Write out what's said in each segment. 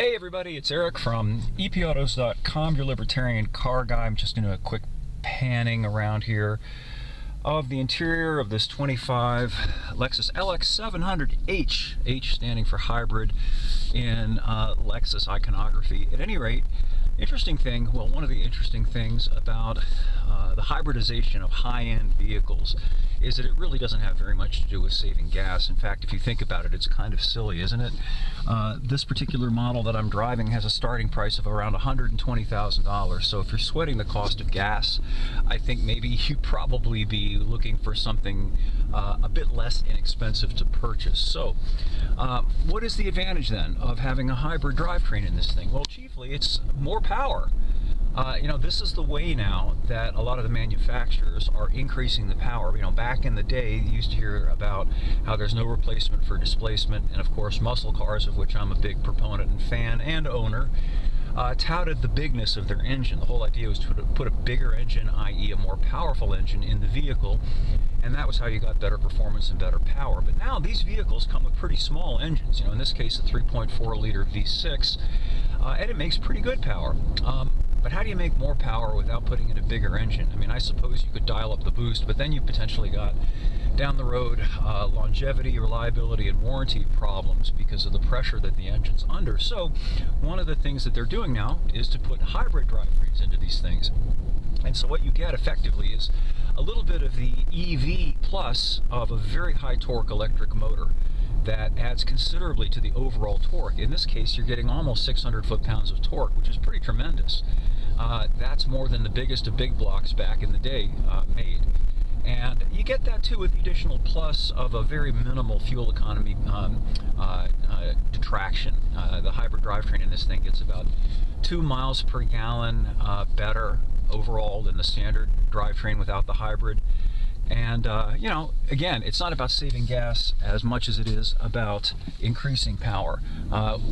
Hey everybody, it's Eric from epautos.com, your libertarian car guy. I'm just doing a quick panning around here of the interior of this 25 Lexus LX 700H, H standing for hybrid in Lexus iconography. At any rate, interesting thing, well, one of the interesting things about the hybridization of high-end vehicles is that it really doesn't have very much to do with saving gas. In fact, if you think about it, it's kind of silly, isn't it? This particular model that I'm driving has a starting price of around $120,000. So if you're sweating the cost of gas, I think maybe you'd probably be looking for something a bit less inexpensive to purchase. So what is the advantage then of having a hybrid drivetrain in this thing? Well, chiefly it's more power. This is the way now that a lot of the manufacturers are increasing the power. Back in the day, you used to hear about how there's no replacement for displacement, and of course muscle cars, of which I'm a big proponent and fan and owner, touted the bigness of their engine. The whole idea was to put a bigger engine, i.e. a more powerful engine, in the vehicle, and that was how you got better performance and better power. But now these vehicles come with pretty small engines, in this case a 3.4 liter V6, and it makes pretty good power. But how do you make more power without putting in a bigger engine? I suppose you could dial up the boost, but then you potentially got down the road longevity, reliability, and warranty problems because of the pressure that the engine's under. So one of the things that they're doing now is to put hybrid drivetrains into these things. And so what you get effectively is a little bit of the EV plus of a very high torque electric motor that adds considerably to the overall torque. In this case, you're getting almost 600 foot-pounds of torque, which is pretty tremendous. That's more than the biggest of big blocks back in the day made. And you get that too with the additional plus of a very minimal fuel economy detraction. The hybrid drivetrain in this thing gets about 2 miles per gallon better overall than the standard drivetrain without the hybrid. And, again, it's not about saving gas as much as it is about increasing power,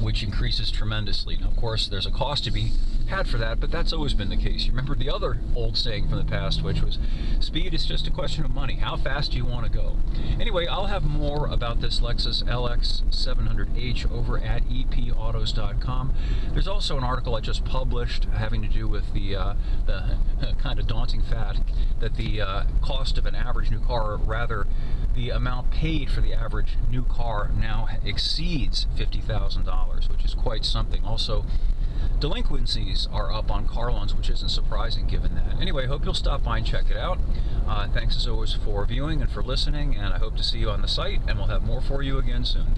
which increases tremendously. Now, of course, there's a cost to be had for that, but that's always been the case. You remember the other old saying from the past, which was, speed is just a question of money. How fast do you want to go? Anyway, I'll have more about this Lexus LX 700H over at epautos.com. There's also an article I just published having to do with the kind of daunting fact that the cost of an average new car, or rather the amount paid for the average new car, now exceeds $50,000, which is quite something. Also, delinquencies are up on car loans, which isn't surprising given that. Anyway, I hope you'll stop by and check it out. Thanks as always for viewing and for listening, and I hope to see you on the site, and we'll have more for you again soon.